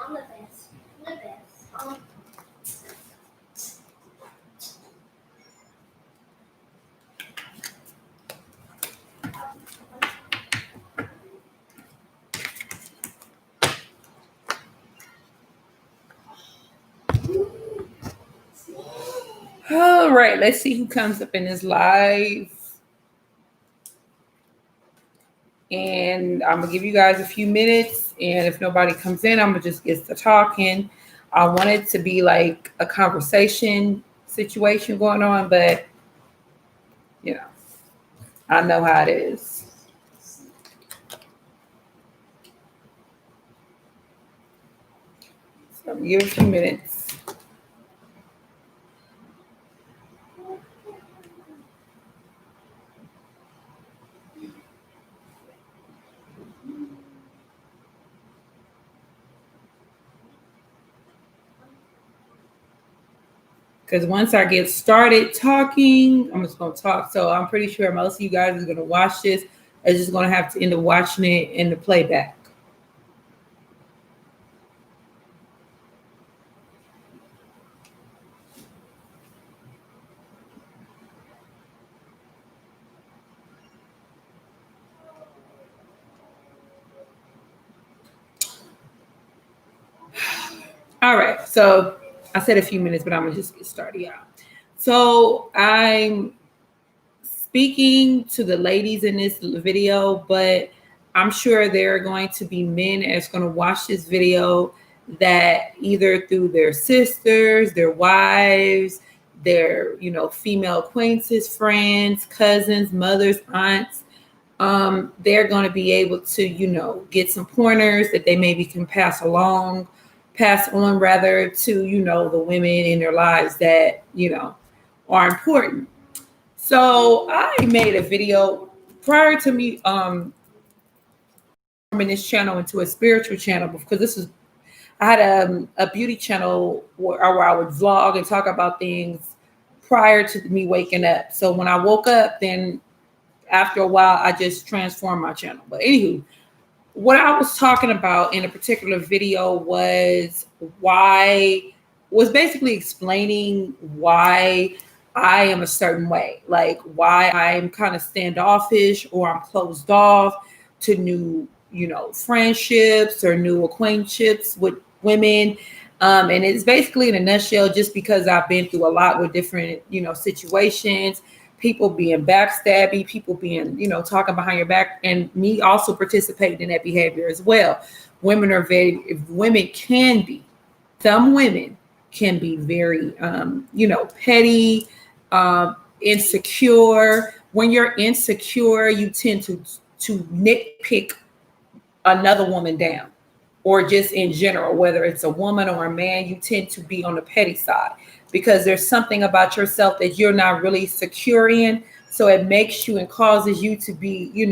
All right, let's see who comes up in this live. And I'm gonna give you guys a few minutes, and if nobody comes in, I'm gonna just get to talking. I want it to be like a conversation situation going on, but you know, I know how it is. So I'm gonna give it a few minutes. Because once I get started talking, I'm just going to talk. So I'm pretty sure most of you guys are going to watch this. I'm just going to have to end up watching it in the playback. All right. So I said a few minutes, but I'm going to just get started. Yeah. So I'm speaking to the ladies in this video, but I'm sure there are going to be men that's going to watch this video that either through their sisters, their wives, their female acquaintances, friends, cousins, mothers, aunts, they're going to be able to get some pointers that they maybe can pass on rather to the women in their lives that are important. So I made a video prior to me forming this channel into a spiritual channel, because I had a beauty channel where I would vlog and talk about things prior to me waking up. So when I woke up, then after a while, I just transformed my channel. But anywho, what I was talking about in a particular video was basically explaining why I am a certain way, like why I'm kind of standoffish or I'm closed off to new, friendships or new acquaintanceships with women. And it's basically in a nutshell, just because I've been through a lot with different, situations, people being backstabby, people being, talking behind your back, and me also participating in that behavior as well. Some women can be very, petty, insecure. When you're insecure, you tend to nitpick another woman down, or just in general, whether it's a woman or a man, you tend to be on the petty side because there's something about yourself that you're not really secure in. So it makes you and causes you to be, a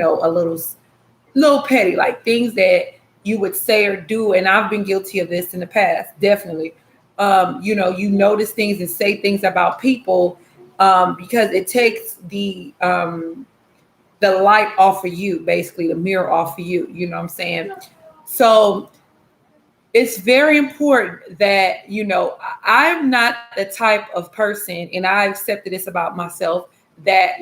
little petty, like things that you would say or do. And I've been guilty of this in the past, definitely. You notice things and say things about people because it takes the light off of you, basically the mirror off of you. You know what I'm saying? So it's very important that, I'm not the type of person, and I accepted this about myself, that,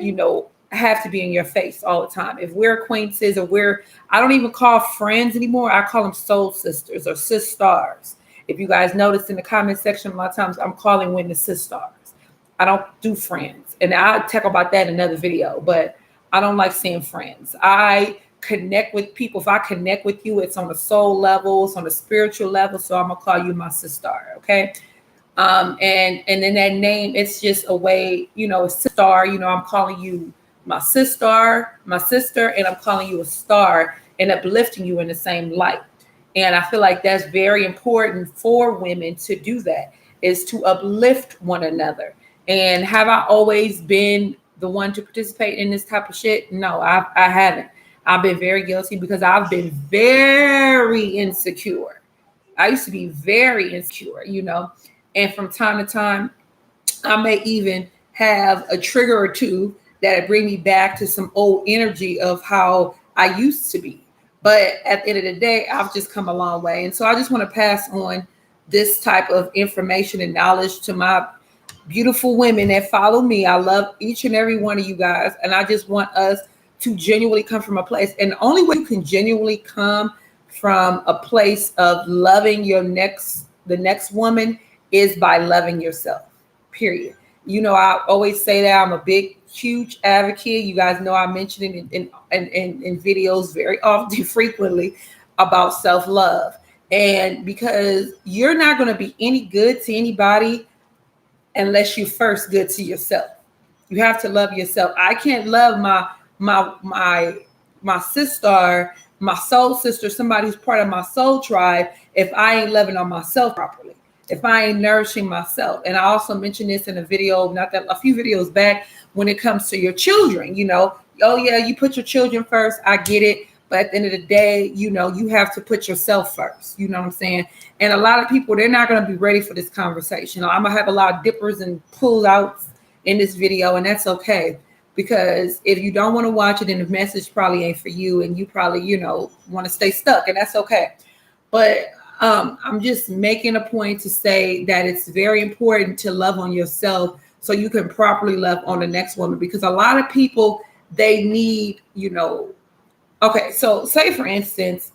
have to be in your face all the time. If we're acquaintances or I don't even call friends anymore. I call them soul sisters or sisters. If you guys notice in the comment section, a lot of times I'm calling women sisters. I don't do friends. And I'll talk about that in another video, but I don't like saying friends. I connect with people. If I connect with you, it's on a soul level, it's on a spiritual level. So I'm gonna call you my sister, okay? And then that name, it's just a way, sister, I'm calling you my sister, and I'm calling you a star and uplifting you in the same light. And I feel like that's very important for women to do that, is to uplift one another. And have I always been the one to participate in this type of shit? No, I haven't. I've been very guilty because I've been very insecure. I used to be very insecure, and from time to time, I may even have a trigger or two that bring me back to some old energy of how I used to be. But at the end of the day, I've just come a long way. And so I just want to pass on this type of information and knowledge to my beautiful women that follow me. I love each and every one of you guys. And I just want us to genuinely come from a place. And the only way you can genuinely come from a place of loving the next woman is by loving yourself, period. You know, I always say that I'm a big, huge advocate. You guys know I mention it in videos very often, frequently, about self-love. And because you're not going to be any good to anybody unless you first good to yourself. You have to love yourself. I can't love my sister, my soul sister, somebody who's part of my soul tribe, if I ain't loving on myself properly, if I ain't nourishing myself. And I also mentioned this in a video, a few videos back, when it comes to your children. You know, oh yeah, you put your children first. I get it. But at the end of the day, you know, you have to put yourself first. You know what I'm saying? And a lot of people, they're not going to be ready for this conversation. I'm going to have a lot of dippers and pull outs in this video, and that's okay. Because if you don't want to watch it, then the message probably ain't for you, and you probably, you know, want to stay stuck, and that's okay. But I'm just making a point to say that it's very important to love on yourself so you can properly love on the next woman. Because a lot of people, they need, you know, okay, so say for instance,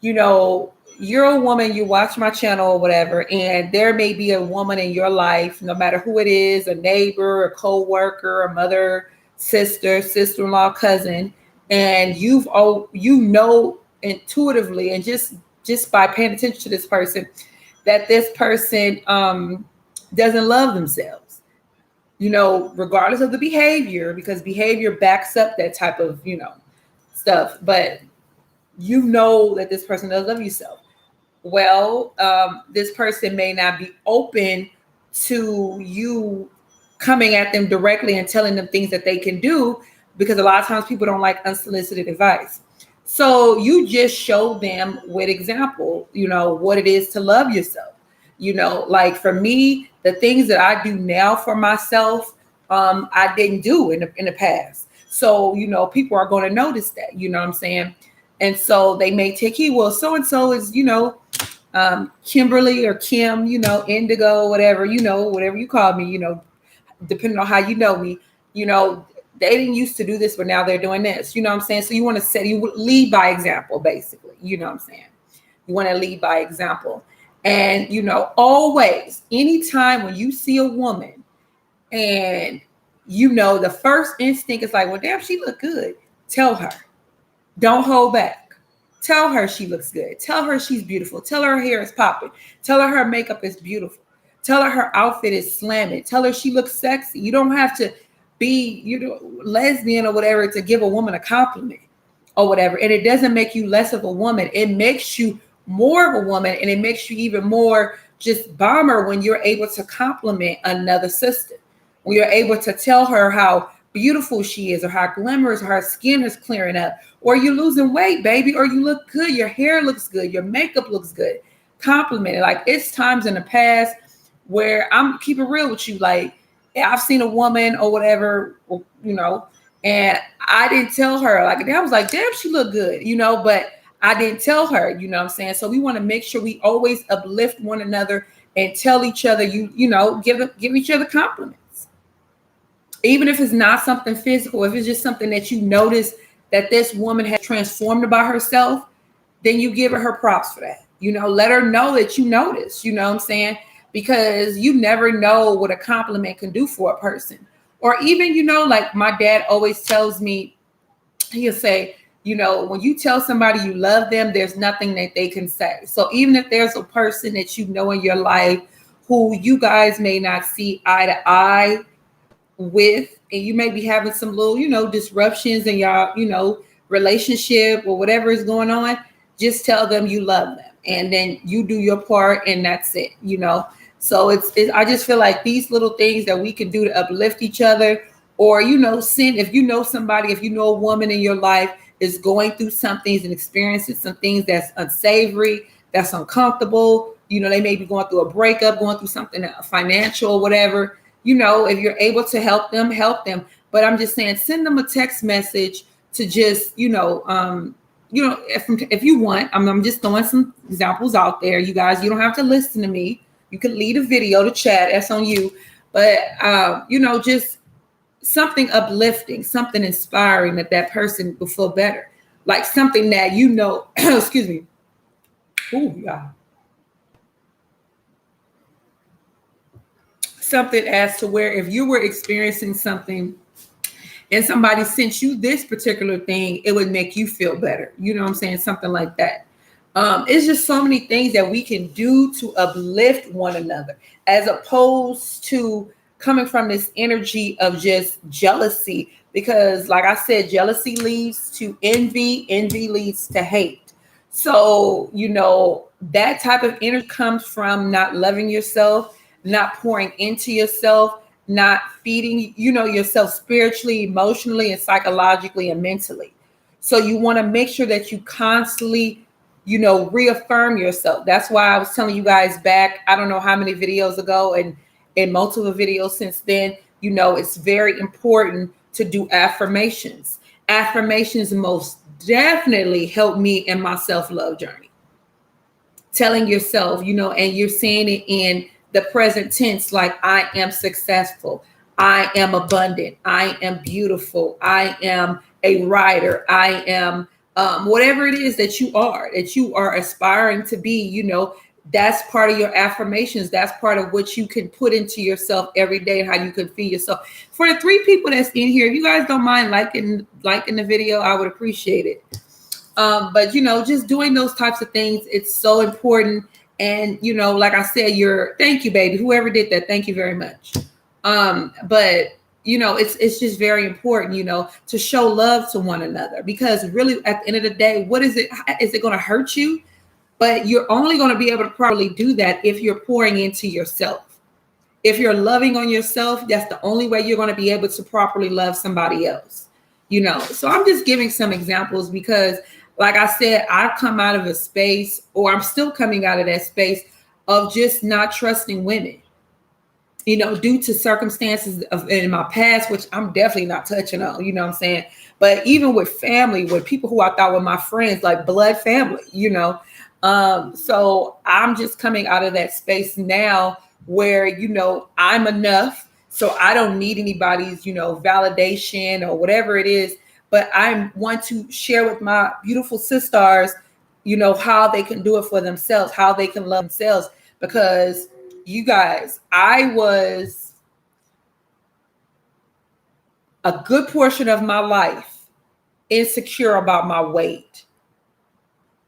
you know, you're a woman, you watch my channel or whatever, and there may be a woman in your life, no matter who it is, a neighbor, a co-worker, a mother, sister, sister-in-law, cousin, and you know intuitively and just by paying attention to this person, that this person doesn't love themselves, you know, regardless of the behavior, because behavior backs up that type of, you know, stuff. But you know that this person doesn't love yourself. Well, this person may not be open to you coming at them directly and telling them things that they can do, because a lot of times people don't like unsolicited advice. So you just show them with example, you know, what it is to love yourself. You know, like for me, the things that I do now for myself, I didn't do in the past. So, you know, people are going to notice that, you know what I'm saying? And so they may take heed. Well, so-and-so is, you know, Kimberly or Kim, you know, Indigo, whatever, you know, whatever you call me, you know, depending on how you know me, you know, they didn't used to do this, but now they're doing this, you know what I'm saying? So you want to you lead by example, basically, you know what I'm saying? You want to lead by example. And, you know, always, anytime when you see a woman and, you know, the first instinct is like, well, damn, she look good. Tell her. Don't hold back. Tell her she looks good. Tell her she's beautiful. Tell her hair is popping. Tell her her makeup is beautiful. Tell her her outfit is slamming. Tell her she looks sexy. You don't have to be, you know, lesbian or whatever to give a woman a compliment or whatever. And it doesn't make you less of a woman. It makes you more of a woman, and it makes you even more just bomber when you're able to compliment another sister. When you're able to tell her how beautiful she is, or how glamorous her skin is clearing up, or you're losing weight, baby, or you look good, your hair looks good, your makeup looks good. Compliment it. Like, it's times in the past where I'm keeping real with you. Like, I've seen a woman or whatever, you know, and I didn't tell her. Like, I was like, damn, she looked good, you know, but I didn't tell her, you know what I'm saying? So we want to make sure we always uplift one another and tell each other, you know, give each other compliments. Even if it's not something physical, if it's just something that you notice that this woman has transformed about herself, then you give her props for that. You know, let her know that you notice, you know what I'm saying? Because you never know what a compliment can do for a person. Or even, you know, like my dad always tells me, he'll say, you know, when you tell somebody you love them, there's nothing that they can say. So even if there's a person that you know in your life who you guys may not see eye to eye with, and you may be having some little, you know, disruptions in your, you know, relationship or whatever is going on, just tell them you love them, and then you do your part, and that's it, you know. So it's I just feel like these little things that we can do to uplift each other, or, you know, if you know somebody, if you know a woman in your life is going through some things and experiencing some things that's unsavory, that's uncomfortable, you know, they may be going through a breakup, going through something financial, whatever, you know, if you're able to help them, help them. But I'm just saying, send them a text message to just, you know, you know, if you want, I'm just throwing some examples out there. You guys, you don't have to listen to me. You can lead a video to chat. That's on you. But, you know, just something uplifting, something inspiring that person will feel better. Like something that, you know, excuse me. Oh, yeah. Something as to where if you were experiencing something and somebody sent you this particular thing, it would make you feel better. You know what I'm saying? Something like that. It's just so many things that we can do to uplift one another, as opposed to coming from this energy of just jealousy. Because, like I said, jealousy leads to envy, envy leads to hate. So, you know, that type of energy comes from not loving yourself, not pouring into yourself, not feeding, you know, yourself spiritually, emotionally, and psychologically and mentally. So you want to make sure that you constantly, you know, reaffirm yourself. That's why I was telling you guys back, I don't know how many videos ago, and in multiple videos since then, you know, it's very important to do affirmations. Affirmations most definitely help me in my self-love journey. Telling yourself, you know, and you're saying it in the present tense, like I am successful, I am abundant, I am beautiful, I am a writer, I am whatever it is that you are aspiring to be, you know, that's part of your affirmations. That's part of what you can put into yourself every day and how you can feed yourself. For the 3 people that's in here, if you guys don't mind liking the video, I would appreciate it. But, you know, just doing those types of things, it's so important. And, you know, like I said, thank you, baby. Whoever did that, thank you very much. But, you know, it's just very important, you know, to show love to one another, because really at the end of the day, what is it? Is it going to hurt you? But you're only going to be able to properly do that if you're pouring into yourself. If you're loving on yourself, that's the only way you're going to be able to properly love somebody else, you know. So I'm just giving some examples because, like I said, I've come out of a space, or I'm still coming out of that space of just not trusting women, you know, due to circumstances in my past, which I'm definitely not touching on, you know what I'm saying? But even with family, with people who I thought were my friends, like blood family, you know. So I'm just coming out of that space now where, you know, I'm enough. So I don't need anybody's, you know, validation or whatever it is. But I want to share with my beautiful sisters, you know, how they can do it for themselves, how they can love themselves. Because you guys, I was a good portion of my life insecure about my weight.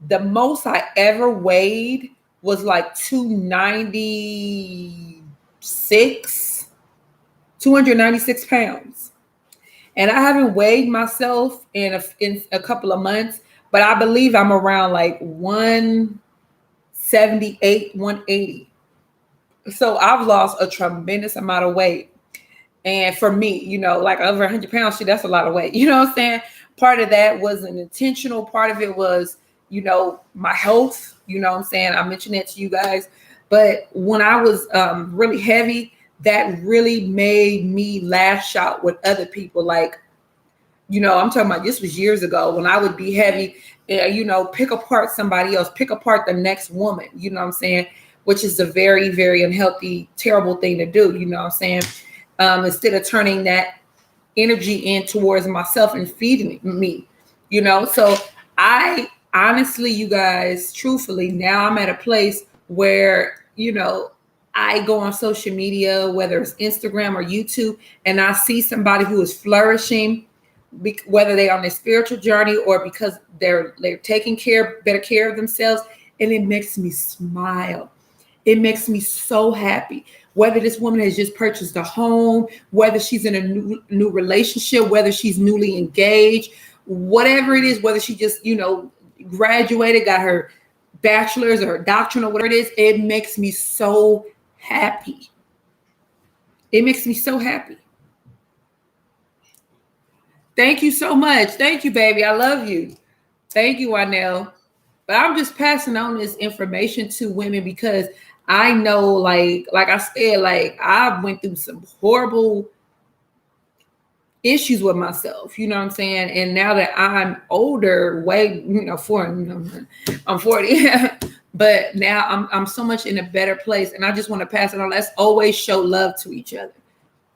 The most I ever weighed was like 296 pounds. And I haven't weighed myself in a couple of months, but I believe I'm around like 178, 180. So I've lost a tremendous amount of weight. And for me, you know, like over 100 pounds, that's a lot of weight. You know what I'm saying? Part of that was an intentional. Part of it was, you know, my health. You know what I'm saying? I mentioned that to you guys. But when I was really heavy, that really made me lash out with other people. Like, you know, I'm talking about, this was years ago when I would be heavy, you know, pick apart somebody else, pick apart the next woman. You know what I'm saying? Which is a very, very unhealthy, terrible thing to do. You know what I'm saying? Instead of turning that energy in towards myself and feeding me, you know. So I honestly, you guys, truthfully, now I'm at a place where, you know, I go on social media, whether it's Instagram or YouTube, and I see somebody who is flourishing, whether they're on their spiritual journey or because they're taking better care of themselves, and it makes me smile. It makes me so happy. Whether this woman has just purchased a home, whether she's in a new relationship, whether she's newly engaged, whatever it is, whether she just, you know, graduated, got her bachelor's or doctorate or whatever it is, it makes me so happy. It makes me so happy. Thank you so much. Thank you, baby. I love you. Thank you, Wanel. But I'm just passing on this information to women because I know, like I said, like I went through some horrible issues with myself, you know what I'm saying? And now that I'm older, I'm 40, but now I'm so much in a better place, and I just want to pass it on. Let's always show love to each other.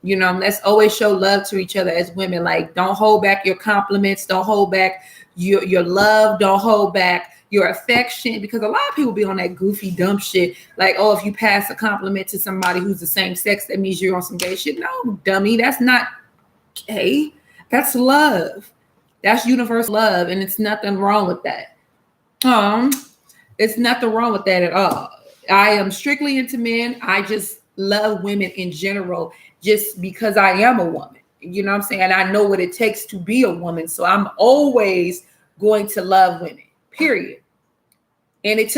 You know, let's always show love to each other as women. Like, don't hold back your compliments. Don't hold back your love. Don't hold back your affection, because a lot of people be on that goofy, dumb shit. Like, oh, if you pass a compliment to somebody who's the same sex, that means you're on some gay shit. No, dummy. That's not gay. That's love. That's universal love. And it's nothing wrong with that. It's nothing wrong with that at all. I am strictly into men. I just love women in general, just because I am a woman. You know what I'm saying? I know what it takes to be a woman. So I'm always going to love women, period. And it's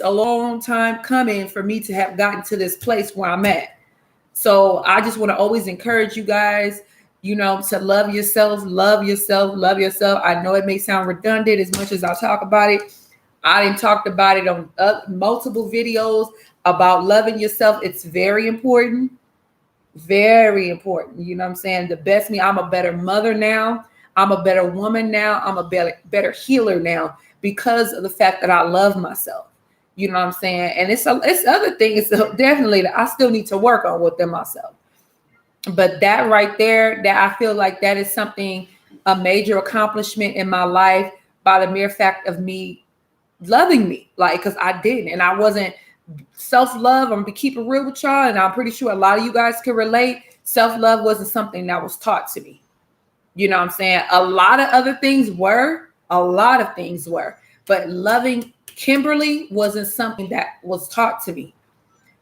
a long time coming for me to have gotten to this place where I'm at. So I just want to always encourage you guys, you know, to love yourself, love yourself, love yourself. I know it may sound redundant as much as I talk about it. I done talked about it on multiple videos about loving yourself. It's very important. Very important. You know what I'm saying? The best me. I'm a better mother now. I'm a better woman now. I'm a better healer now because of the fact that I love myself. You know what I'm saying? And it's other things definitely that I still need to work on within myself. But that right there, that I feel like that is something, a major accomplishment in my life by the mere fact of me loving me, like, because I didn't, and I wasn't self-love. I'm gonna keep it real with y'all, and I'm pretty sure a lot of you guys can relate. Self-love wasn't something that was taught to me. You know what I'm saying? A lot of things were, but loving Kimberly wasn't something that was taught to me.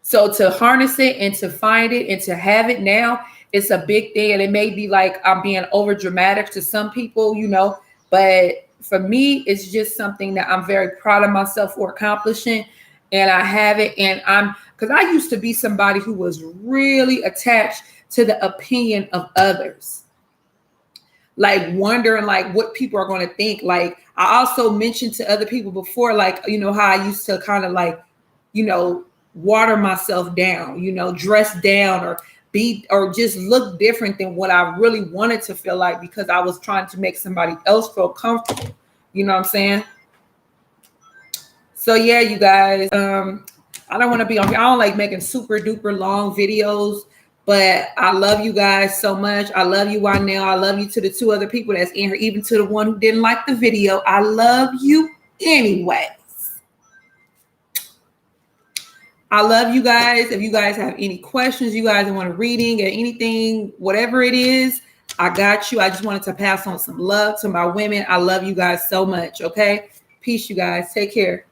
So to harness it and to find it and to have it now, it's a big thing. And it may be like I'm being over dramatic to some people, you know, but for me, it's just something that I'm very proud of myself for accomplishing. And I have it. And because I used to be somebody who was really attached to the opinion of others, like wondering like what people are going to think. Like, I also mentioned to other people before, like, you know, how I used to kind of like, you know, water myself down, you know, dress down or just look different than what I really wanted to feel like, because I was trying to make somebody else feel comfortable. You know what I'm saying? So yeah, you guys, I don't want to be on here. I don't like making super duper long videos, but I love you guys so much. I love you, Wynell. I love you to the 2 other people that's in here, even to the one who didn't like the video. I love you anyways. I love you guys. If you guys have any questions, you guys want a reading or anything, whatever it is, I got you. I just wanted to pass on some love to my women. I love you guys so much. Okay. Peace, you guys. Take care.